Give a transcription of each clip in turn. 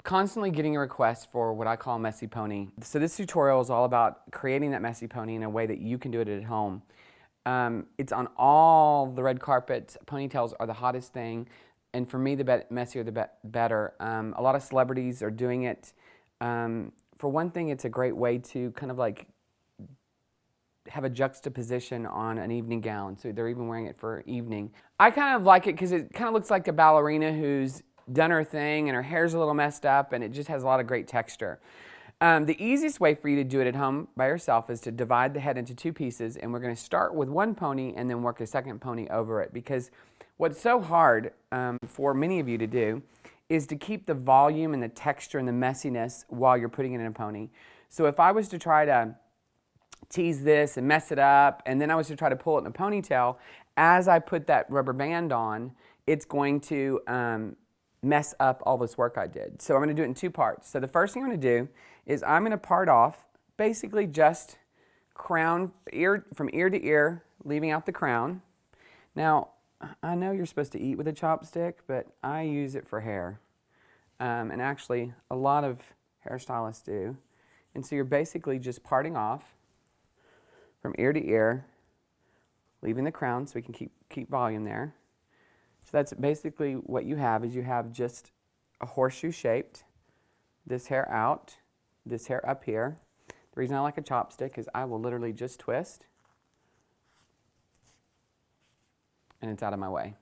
constantly getting a request for what I call a messy pony. So this tutorial is all about creating that messy pony in a way that you can do it at home. It's on all the red carpets. Ponytails are the hottest thing, and for me, the messier the better. A lot of celebrities are doing it. For one thing, it's a great way to kind of like have a juxtaposition on an evening gown, so they're even wearing it for evening. I kind of like it because it kind of looks like a ballerina who's done her thing and her hair's a little messed up, and it just has a lot of great texture. The easiest way for you to do it at home by yourself is to divide the head into two pieces, and we're going to start with one pony and then work a second pony over it, because what's so hard for many of you to do is to keep the volume and the texture and the messiness while you're putting it in a pony. So if I was to try to tease this and mess it up, and then I was to try to pull it in a ponytail, as I put that rubber band on, it's going to mess up all this work I did. So I'm going to do it in two parts. So the first thing I'm going to do is I'm going to part off basically just crown from ear to ear, leaving out the crown. Now, I know you're supposed to eat with a chopstick, but I use it for hair. And actually, a lot of hairstylists do. And so you're basically just parting off from ear to ear, leaving the crown so we can keep volume there. So that's basically what you have, is you have just a horseshoe shaped, this hair out, this hair up here. The reason I like a chopstick is I will literally just twist and it's out of my way.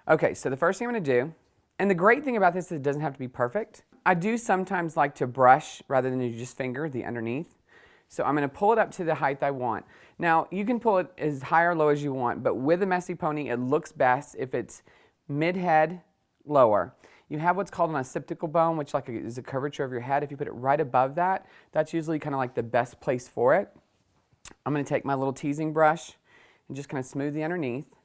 Okay, so the first thing I'm going to do, and the great thing about this is it doesn't have to be perfect. I do sometimes like to brush rather than you just finger the underneath. So I'm going to pull it up to the height I want. Now, you can pull it as high or low as you want, but with a messy pony, it looks best if it's mid-head, lower. You have what's called an occipital bone, which is a curvature of your head. If you put it right above that, that's usually kind of like the best place for it. I'm going to take my little teasing brush and just kind of smooth the underneath.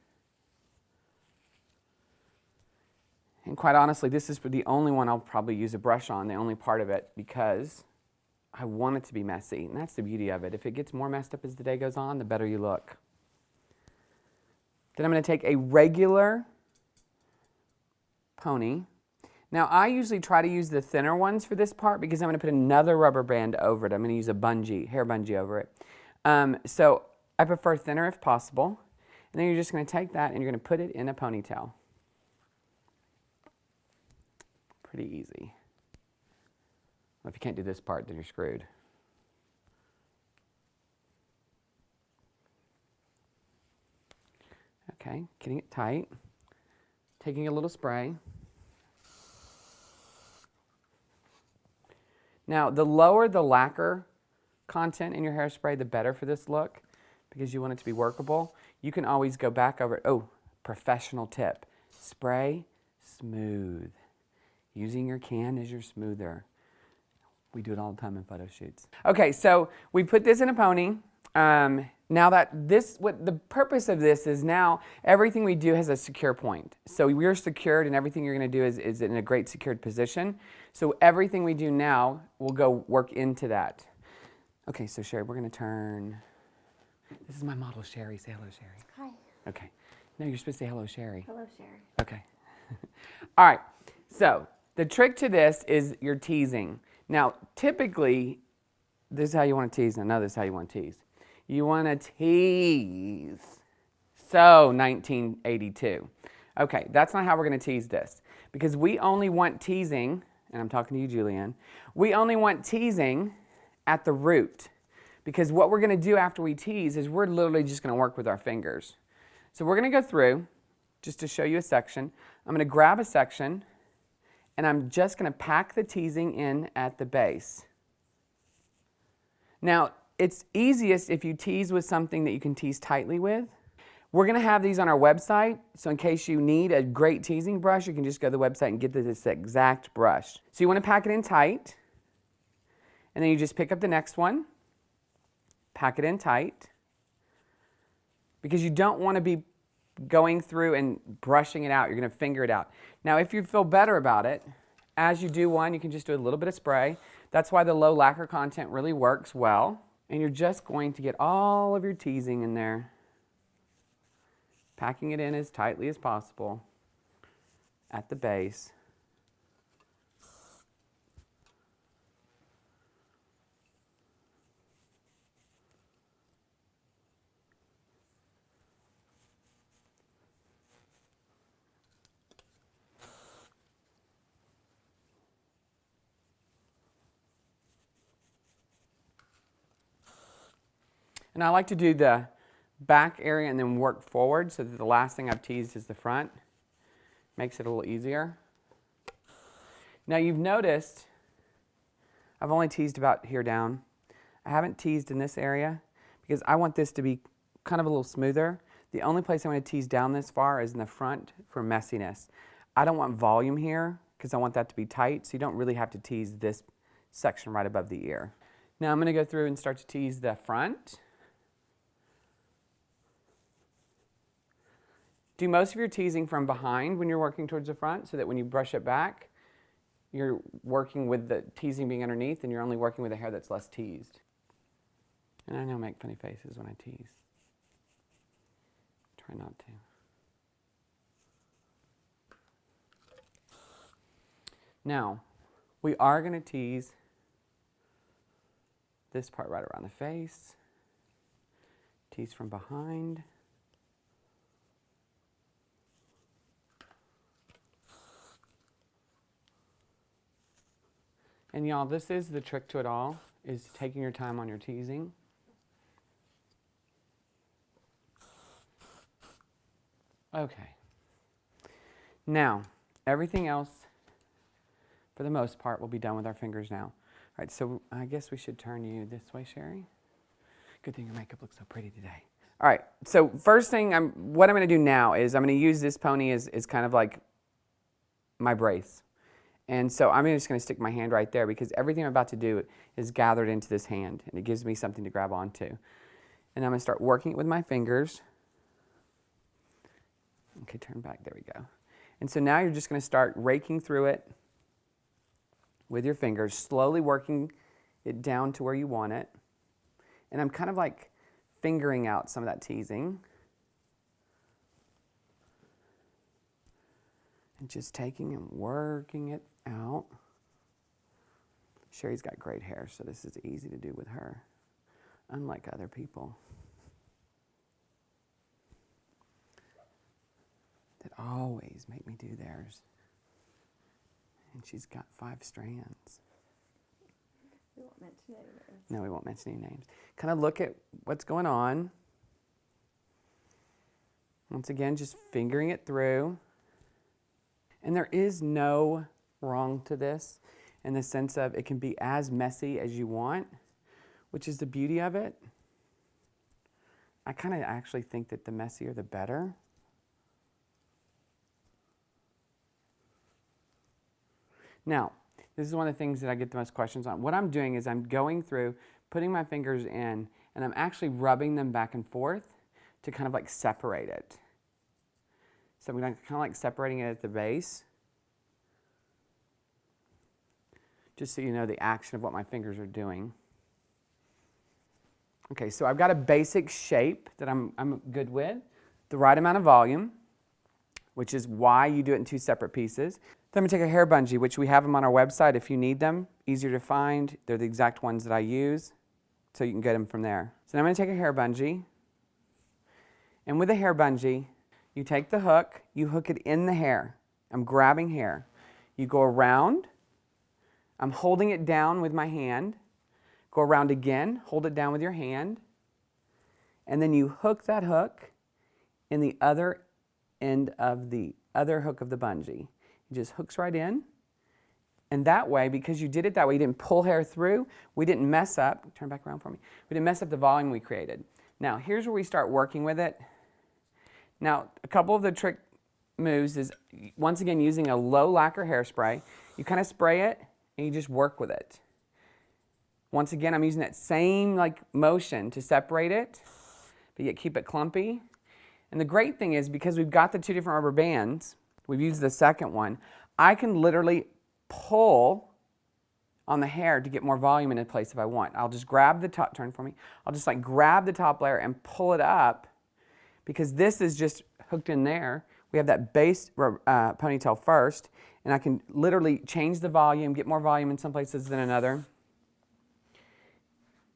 And quite honestly, this is the only one I'll probably use a brush on, the only part of it, because I want it to be messy, and that's the beauty of it. If it gets more messed up as the day goes on, the better you look. Then I'm going to take a regular pony. Now, I usually try to use the thinner ones for this part because I'm going to put another rubber band over it. I'm going to use a bungee, hair bungee over it. So I prefer thinner if possible. And then you're just going to take that and you're going to put it in a ponytail. Pretty easy. Well, if you can't do this part, then you're screwed. Okay, getting it tight. Taking a little spray. Now, the lower the lacquer content in your hairspray, the better for this look, because you want it to be workable. You can always go back over it. Oh, professional tip. Spray smooth. Using your can as your smoother. We do it all the time in photo shoots. Okay, so we put this in a pony. Now what the purpose of this is, now everything we do has a secure point. So we're secured, and everything you're going to do is in a great secured position. So everything we do now will go work into that. Okay, so Sherry, we're going to turn. This is my model, Sherry. Say hello, Sherry. Hi. Okay. No, you're supposed to say hello, Sherry. Hello, Sherry. Okay. All right. So the trick to this is your teasing. Now, typically, this is how you want to tease. Now, this is how you want to tease. You want to tease. So, 1982. Okay, that's not how we're going to tease this. Because we only want teasing, and I'm talking to you, Julianne, we only want teasing at the root. Because what we're going to do after we tease is we're literally just going to work with our fingers. So we're going to go through, just to show you a section. I'm going to grab a section, and I'm just going to pack the teasing in at the base. Now, it's easiest if you tease with something that you can tease tightly with. We're going to have these on our website, so in case you need a great teasing brush, you can just go to the website and get this exact brush. So you want to pack it in tight, and then you just pick up the next one, pack it in tight, because you don't want to be going through and brushing it out. You're going to finger it out. Now, if you feel better about it, as you do one, you can just do a little bit of spray. That's why the low lacquer content really works well. And you're just going to get all of your teasing in there, packing it in as tightly as possible at the base. And I like to do the back area and then work forward so that the last thing I've teased is the front. Makes it a little easier. Now you've noticed I've only teased about here down. I haven't teased in this area because I want this to be kind of a little smoother. The only place I want to tease down this far is in the front for messiness. I don't want volume here because I want that to be tight, so you don't really have to tease this section right above the ear. Now I'm going to go through and start to tease the front. Do most of your teasing from behind when you're working towards the front so that when you brush it back, you're working with the teasing being underneath and you're only working with a hair that's less teased. And I know I make funny faces when I tease. Try not to. Now, we are going to tease this part right around the face. Tease from behind. And y'all, this is the trick to it all, is taking your time on your teasing. Okay. Now, everything else, for the most part, will be done with our fingers now. All right, so I guess we should turn you this way, Sherry. Good thing your makeup looks so pretty today. All right, so first thing, what I'm going to do now is I'm going to use this pony as kind of like my brace. And so I'm just going to stick my hand right there because everything I'm about to do is gathered into this hand, and it gives me something to grab onto. And I'm going to start working it with my fingers. Okay, turn back, there we go. And so now you're just going to start raking through it with your fingers, slowly working it down to where you want it. And I'm kind of like fingering out some of that teasing. And just taking and working it out. Sherry's got great hair, so this is easy to do with her, unlike other people that always make me do theirs. And she's got 5 strands. We won't mention any names. No, we won't mention any names. Kind of look at what's going on. Once again, just fingering it through. And there is no wrong to this in the sense of it can be as messy as you want, which is the beauty of it. I kind of actually think that the messier the better. Now, this is one of the things that I get the most questions on. What I'm doing is I'm going through, putting my fingers in, and I'm actually rubbing them back and forth to kind of like separate it. So I'm kind of like separating it at the base, just so you know the action of what my fingers are doing. Okay, so I've got a basic shape that I'm good with, the right amount of volume, which is why you do it in 2 separate pieces. Then I'm going to take a hair bungee, which we have them on our website if you need them. Easier to find. They're the exact ones that I use, so you can get them from there. So now I'm going to take a hair bungee, and with a hair bungee, you take the hook, you hook it in the hair. I'm grabbing hair. You go around. I'm holding it down with my hand. Go around again, hold it down with your hand. And then you hook that hook in the other end of the other hook of the bungee. It just hooks right in. And that way, because you did it that way, you didn't pull hair through, we didn't mess up, turn back around for me, we didn't mess up the volume we created. Now, here's where we start working with it. Now, a couple of the trick moves is, once again, using a low lacquer hairspray. You kind of spray it, and you just work with it. Once again, I'm using that same like motion to separate it, but yet keep it clumpy. And the great thing is, because we've got the 2 different rubber bands, we've used the second one, I can literally pull on the hair to get more volume in a place if I want. I'll just grab the top, turn for me, I'll just like grab the top layer and pull it up, because this is just hooked in there. We have that base ponytail first, and I can literally change the volume, get more volume in some places than another.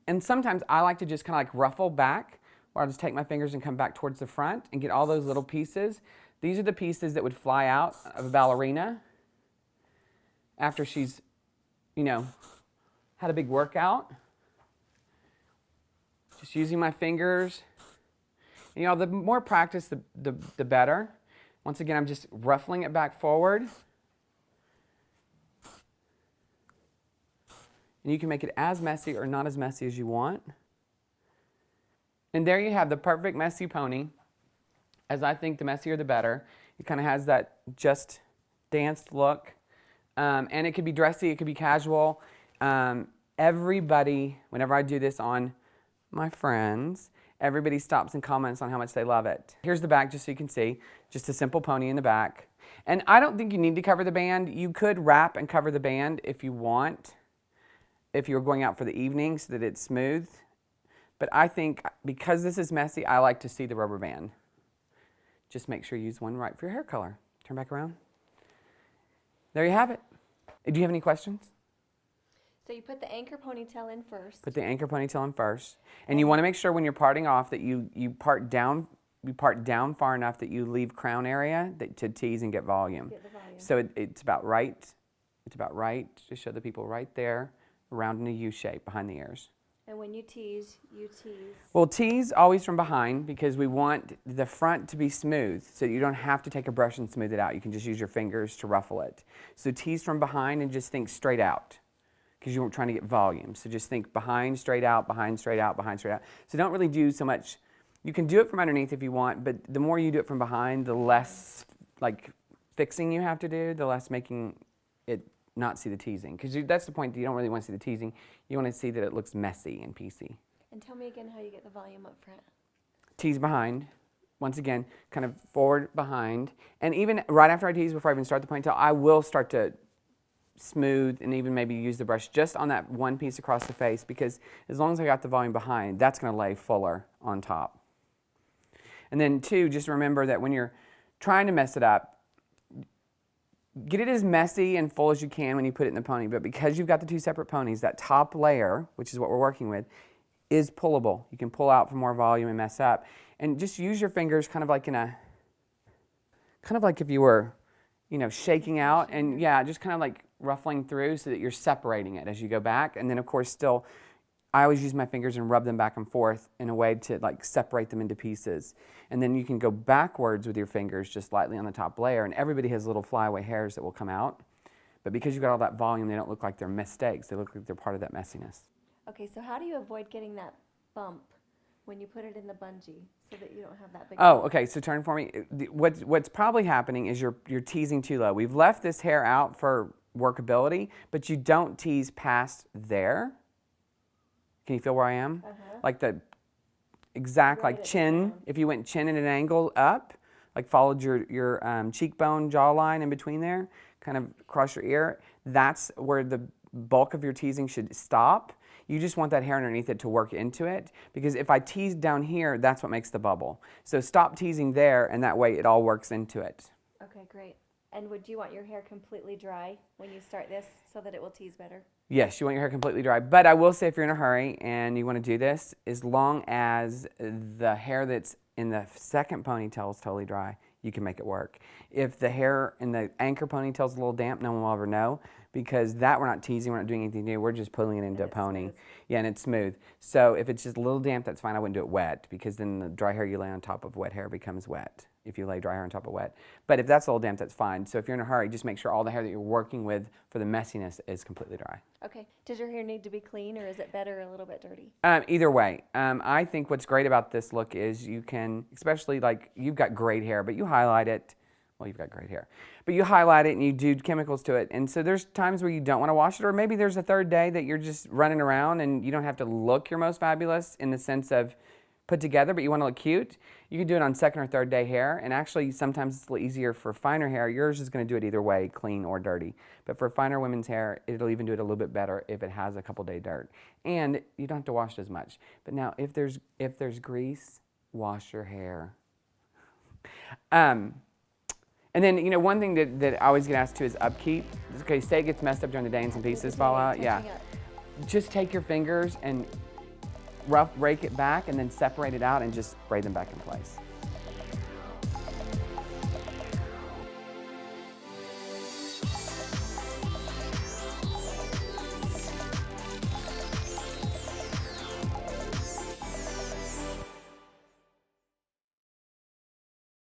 And sometimes I like to just kind of like ruffle back, or I'll just take my fingers and come back towards the front and get all those little pieces. These are the pieces that would fly out of a ballerina after she's, you know, had a big workout. Just using my fingers. You know, the more practice, the better. Once again, I'm just ruffling it back forward. And you can make it as messy or not as messy as you want. And there you have the perfect messy pony. As I think the messier the better. It kind of has that just danced look. And it could be dressy, it could be casual. Everybody, whenever I do this on my friends, everybody stops and comments on how much they love it. Here's the back just so you can see. Just a simple pony in the back. And I don't think you need to cover the band. You could wrap and cover the band if you want, if you're going out for the evening so that it's smooth. But I think because this is messy, I like to see the rubber band. Just make sure you use one right for your hair color. Turn back around. There you have it. Do you have any questions? So you put the anchor ponytail in first. Put the anchor ponytail in first. And you want to make sure when you're parting off that you part down far enough that you leave crown area to tease and get volume. Get the volume. So it's about right. It's about right to show the people right there, around in a U shape behind the ears. And when you tease, you tease. Well, tease always from behind because we want the front to be smooth, so you don't have to take a brush and smooth it out. You can just use your fingers to ruffle it. So tease from behind and just think straight out because you're trying to get volume. So just think behind, straight out, behind, straight out, behind, straight out. So don't really do so much. You can do it from underneath if you want, but the more you do it from behind, the less like fixing you have to do, the less making it not see the teasing. Because that's the point, you don't really want to see the teasing. You want to see that it looks messy and piecey. And tell me again how you get the volume up front. Tease behind. Once again, kind of forward, behind. And even right after I tease, before I even start the ponytail, I will start to smooth and even maybe use the brush just on that one piece across the face, because as long as I got the volume behind, that's going to lay fuller on top. And then two, just remember that when you're trying to mess it up, get it as messy and full as you can when you put it in the pony, but because you've got the two separate ponies, that top layer, which is what we're working with, is pullable. You can pull out for more volume and mess up. And just use your fingers kind of like if you were, you know, shaking out, and yeah, just kind of like ruffling through so that you're separating it as you go back. And then of course still, I always use my fingers and rub them back and forth in a way to like separate them into pieces. And then you can go backwards with your fingers just lightly on the top layer, and everybody has little flyaway hairs that will come out. But because you've got all that volume, they don't look like they're mistakes. They look like they're part of that messiness. Okay, so how do you avoid getting that bump when you put it in the bungee so that you don't have that big Oh, bump? okay, so turn for me. What's probably happening is you're teasing too low. We've left this hair out for workability, but you don't tease past there. Can you feel where I am? Like the exact, Right like at the chin, crown. if you went chin at an angle up, like followed your cheekbone, jawline in between there, kind of across your ear, that's where the bulk of your teasing should stop. You just want that hair underneath it to work into it, because if I tease down here, that's what makes the bubble. So stop teasing there, and that way it all works into it. Okay, great. And would you want your hair completely dry when you start this so that it will tease better? Yes, you want your hair completely dry, but I will say if you're in a hurry and you want to do this, as long as the hair that's in the second ponytail is totally dry, you can make it work. If the hair in the anchor ponytail is a little damp, no one will ever know, because that we're not teasing, we're not doing anything new, we're just pulling it into a it's pony. smooth. Yeah, and it's smooth. So if it's just a little damp, that's fine. I wouldn't do it wet, because then the dry hair you lay on top of wet hair becomes wet if you lay dry hair on top of wet. But if that's a little damp, that's fine. So if you're in a hurry, just make sure all the hair that you're working with for the messiness is completely dry. Okay. Does your hair need to be clean, or is it better a little bit dirty? Either way, I think what's great about this look is you can, especially like you've got great hair, but you highlight it. Well, you've got great hair, but you highlight it and you do chemicals to it. And so there's times where you don't want to wash it, or maybe there's a third day that you're just running around and you don't have to look your most fabulous in the sense of put together, but you want to look cute. You can do it on second or third day hair, and actually sometimes it's a little easier for finer hair. Yours is going to do it either way, clean or dirty. But for finer women's hair, it'll even do it a little bit better if it has a couple day dirt. And you don't have to wash it as much. But now if there's grease, wash your hair. And then, you know, one thing that I always get asked too is upkeep. Okay, say it gets messed up during the day and some pieces fall out. Yeah. Touching up. Just take your fingers and rake it back and then separate it out and just spray them back in place.